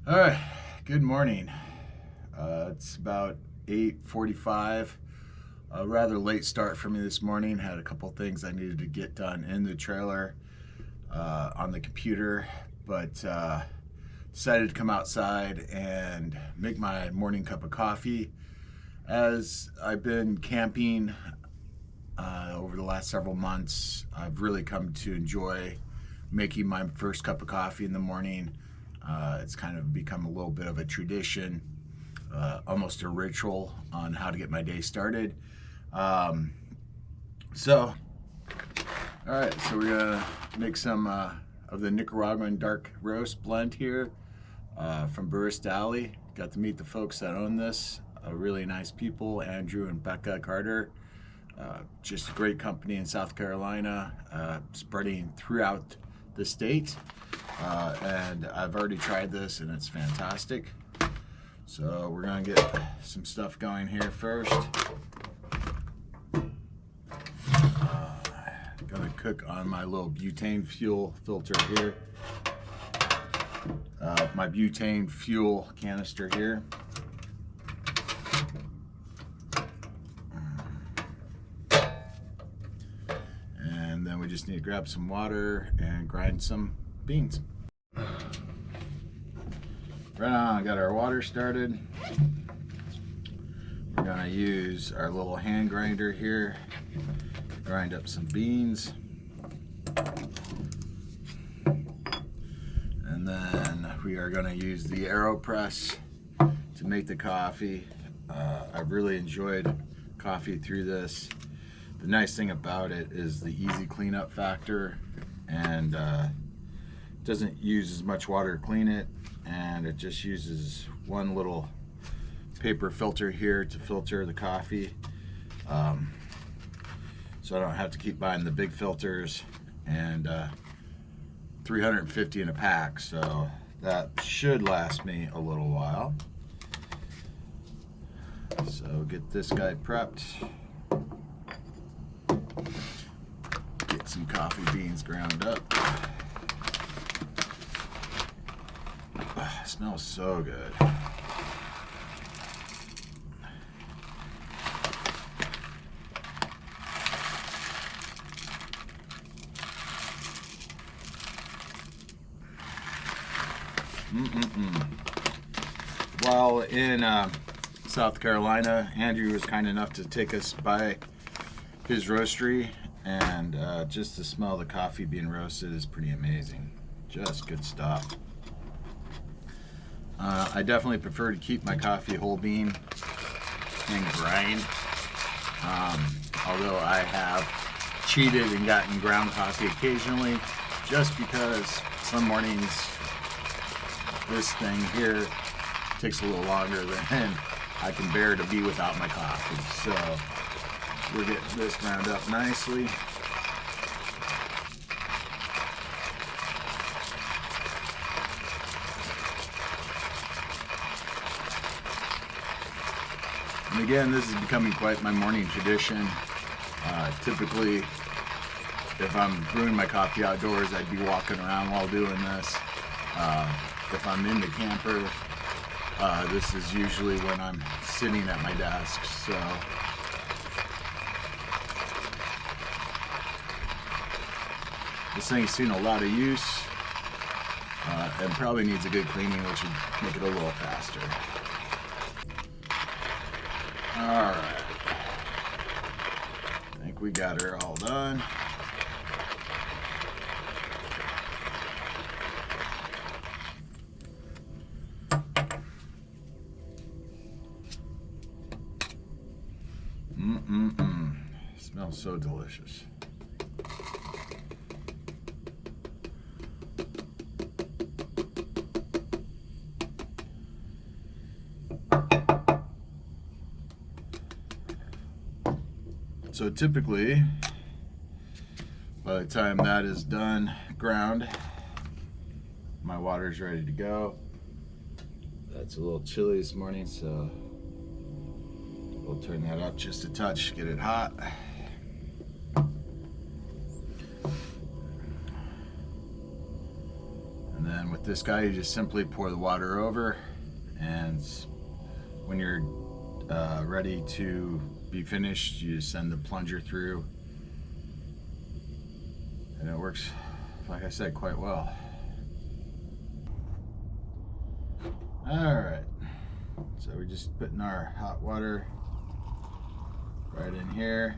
All right, good morning. It's about 8:45. A rather late start for me this morning. Had a couple things I needed to get done in the trailer on the computer, but decided to come outside and make my morning cup of coffee. As I've been camping over the last several months, I've really come to enjoy making my first cup of coffee in the morning. It's kind of become a little bit of a tradition, almost a ritual on how to get my day started. So, all right, so we're gonna make some of the Nicaraguan dark roast blend here from Barista Alley. Got to meet the folks that own this. Really nice people, Andrew and Becca Carter. Just a great company in South Carolina, spreading throughout the state. And I've already tried this and it's fantastic. So we're gonna get some stuff going here first. Gonna cook on my little butane fuel filter here. My butane fuel canister here. And then we just need to grab some water and grind some beans. Right on, got our water started. We're gonna use our little hand grinder here, grind up some beans. And then we are gonna use the AeroPress to make the coffee. I've really enjoyed coffee through this. The nice thing about it is the easy cleanup factor, and doesn't use as much water to clean it, and it just uses one little paper filter here to filter the coffee, so I don't have to keep buying the big filters, and 350 in a pack, so that should last me a little while. So get this guy prepped, get some coffee beans ground up. Smells so good. While in South Carolina, Andrew was kind enough to take us by his roastery, and just to smell the coffee being roasted is pretty amazing. Just good stuff. I definitely prefer to keep my coffee whole bean and grind, although I have cheated and gotten ground coffee occasionally, just because some mornings this thing here takes a little longer than I can bear to be without my coffee. So we're getting this ground up nicely. And again, this is becoming quite my morning tradition. Typically, if I'm brewing my coffee outdoors, I'd be walking around while doing this. If I'm in the camper, this is usually when I'm sitting at my desk. So this thing's seen a lot of use, and probably needs a good cleaning, which would make it a little faster. All right, I think we got her all done. Smells so delicious. So typically, by the time that is done, ground, my water's ready to go. That's a little chilly this morning, so we'll turn that up just a touch, get it hot. And then with this guy, you just simply pour the water over, and when you're ready to be finished, you just send the plunger through, and it works, like I said, quite well. Alright, so we're just putting our hot water right in here.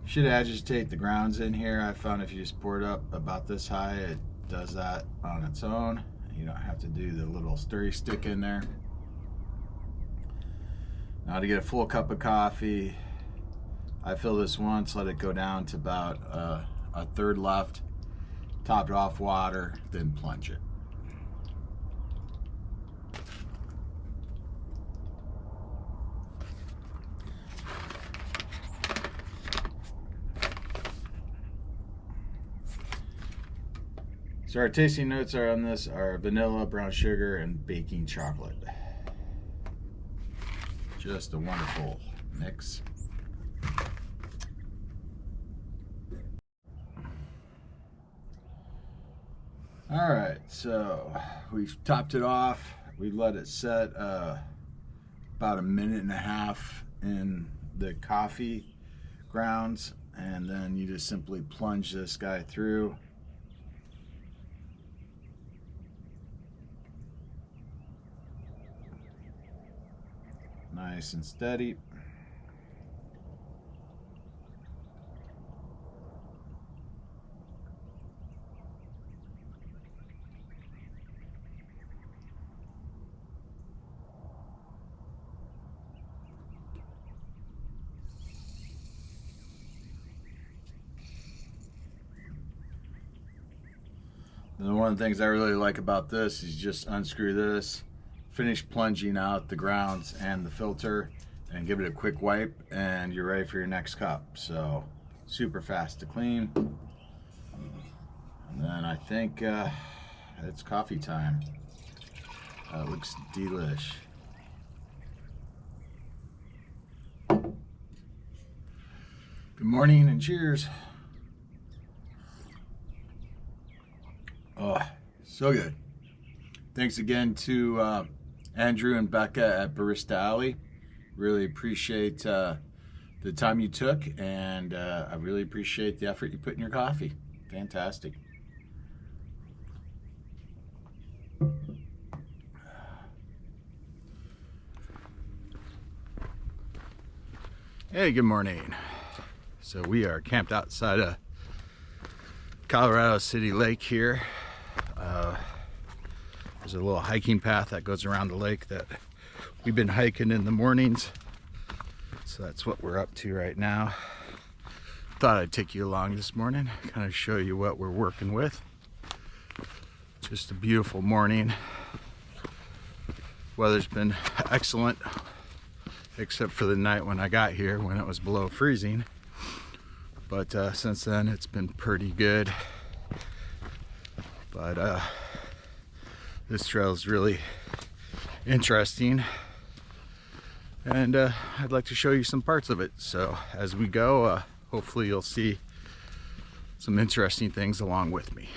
Should agitate the grounds in here. I found if you just pour it up about this high, it does that on its own. You don't have to do the little stirry stick in there. Now to get a full cup of coffee, I fill this once, let it go down to about a third left, top it off water, then plunge it. So our tasting notes are on this are vanilla, brown sugar, and baking chocolate. Just a wonderful mix. All right, so we've topped it off. We let it set about 1.5 minutes in the coffee grounds, and then you just simply plunge this guy through. Nice and steady. And one of the things I really like about this is just unscrew this, finish plunging out the grounds and the filter, and give it a quick wipe, and you're ready for your next cup. So super fast to clean. And then I think it's coffee time. It looks delish. Good morning and cheers. Oh, so good. Thanks again to Andrew and Becca at Barista Alley. Really appreciate the time you took, and I really appreciate the effort you put in your coffee. Fantastic. Hey, good morning. So we are camped outside of Colorado City Lake here. There's a little hiking path that goes around the lake that we've been hiking in the mornings. So that's what we're up to right now. Thought I'd take you along this morning, kind of show you what we're working with. Just a beautiful morning. Weather's been excellent, except for the night when I got here when it was below freezing. But since then it's been pretty good. But this trail is really interesting, and I'd like to show you some parts of it. So as we go, hopefully you'll see some interesting things along with me.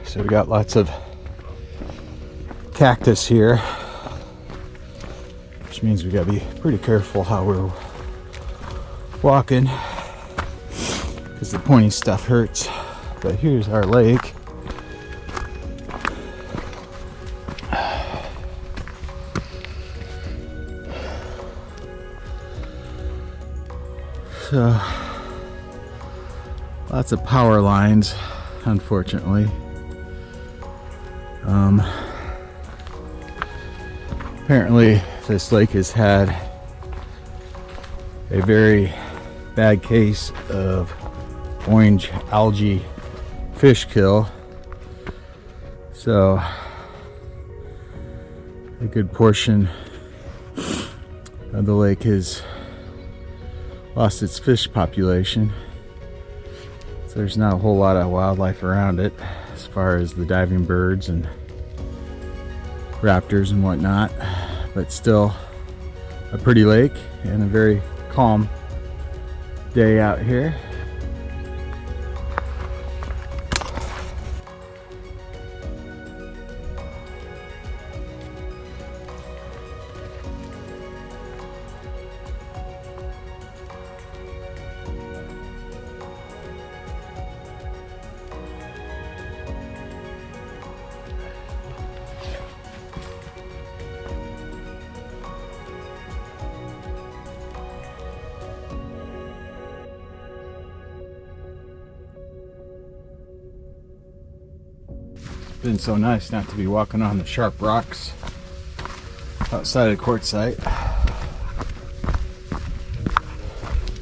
So we got lots of cactus here, which means we gotta be pretty careful how we're walking because the pointy stuff hurts. But here's our lake. So lots of power lines, unfortunately. Apparently this lake has had a very bad case of orange algae fish kill, so a good portion of the lake has lost its fish population. So there's not a whole lot of wildlife around it as far as the diving birds and raptors and whatnot, but still a pretty lake and a very calm day out here. It's been so nice not to be walking on the sharp rocks outside of quartzite.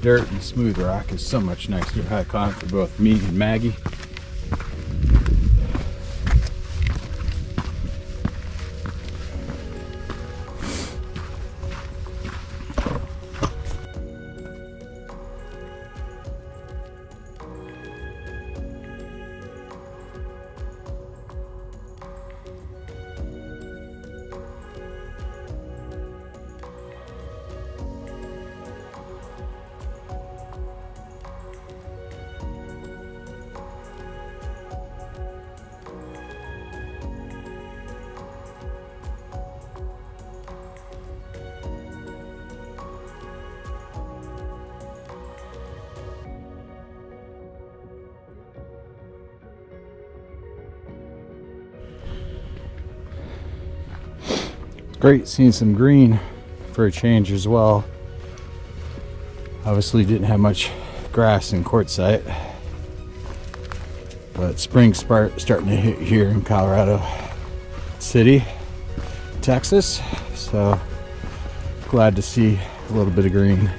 Dirt and smooth rock is so much nicer hike on for both me and Maggie. Great seeing some green for a change as well. Obviously didn't have much grass in quartzite, but spring's starting to hit here in Colorado City, Texas, so glad to see a little bit of green.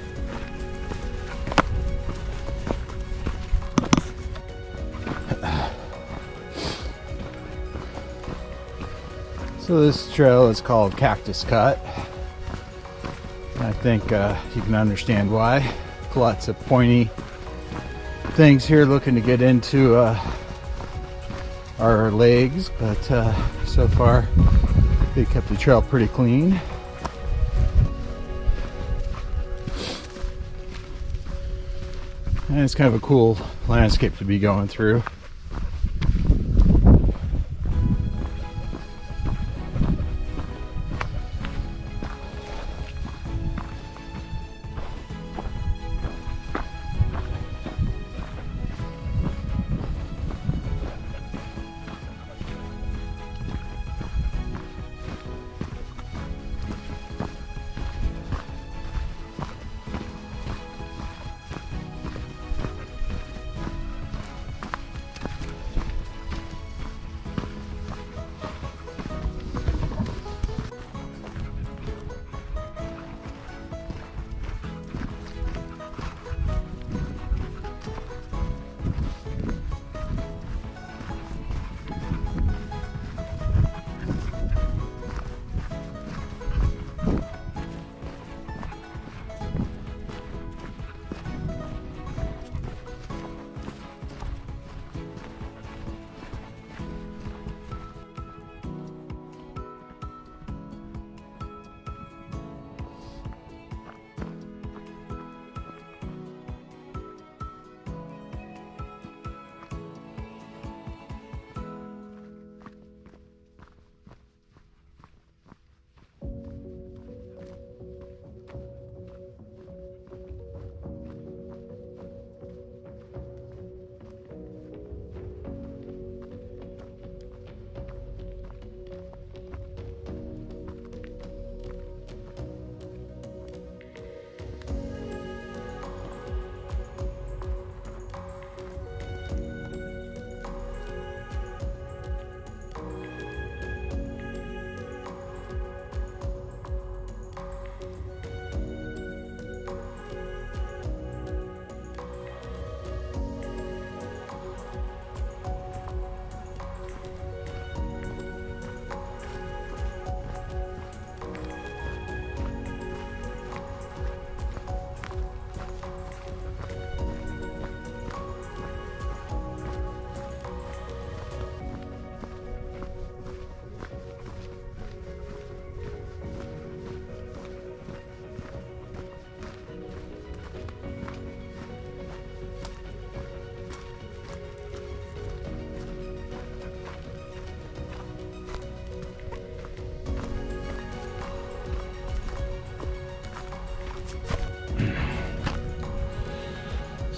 So this trail is called Cactus Cut. I think you can understand why. Lots of pointy things here looking to get into our legs, but so far they kept the trail pretty clean. And it's kind of a cool landscape to be going through.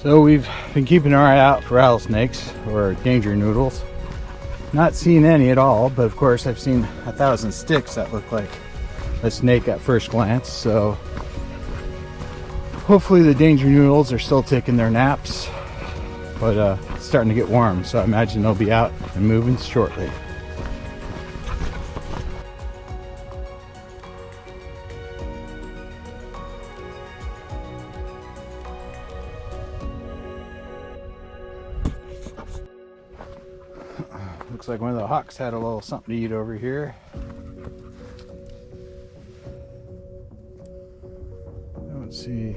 So we've been keeping our eye out for rattlesnakes or danger noodles. Not seen any at all, but of course I've seen 1,000 sticks that look like a snake at first glance. So hopefully the danger noodles are still taking their naps, but it's starting to get warm, so I imagine they'll be out and moving shortly. Looks like one of the hawks had a little something to eat over here. I don't see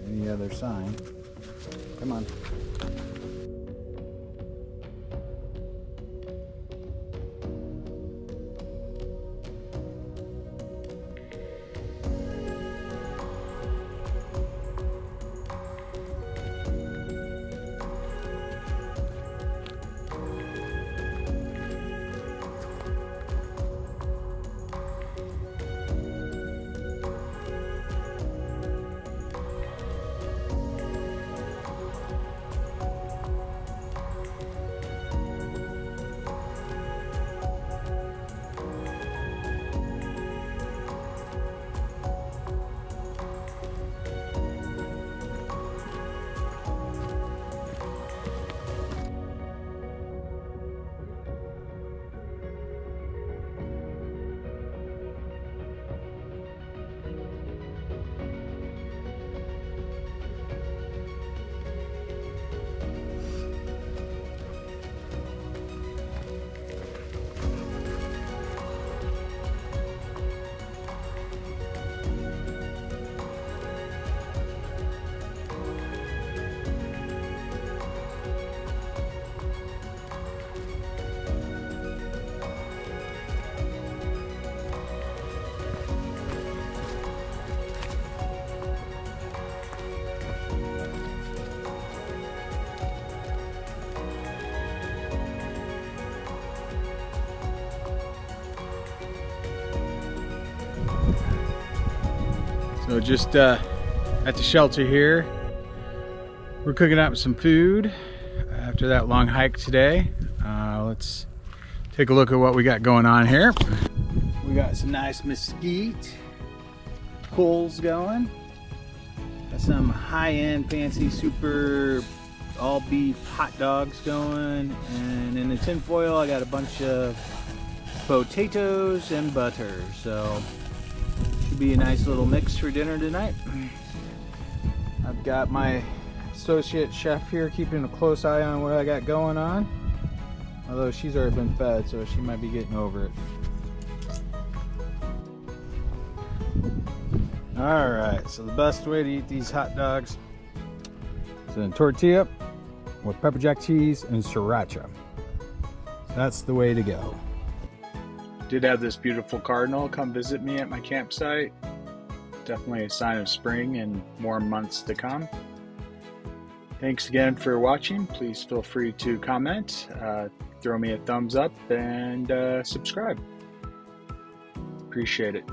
any other sign. Come on. So just at the shelter here, we're cooking up some food after that long hike today. Let's take a look at what we got going on here. We got some nice mesquite coals going. Got some high-end fancy super all beef hot dogs going, and in the tin foil I got a bunch of potatoes and butter. So should be a nice little mix for dinner tonight. I've got my associate chef here keeping a close eye on what I got going on, although she's already been fed, so she might be getting over it. Alright, so the best way to eat these hot dogs is in tortilla with pepper jack cheese and sriracha. That's the way to go. Did have this beautiful cardinal come visit me at my campsite. Definitely a sign of spring and more months to come. Thanks again for watching. Please feel free to comment, throw me a thumbs up, and subscribe. Appreciate it.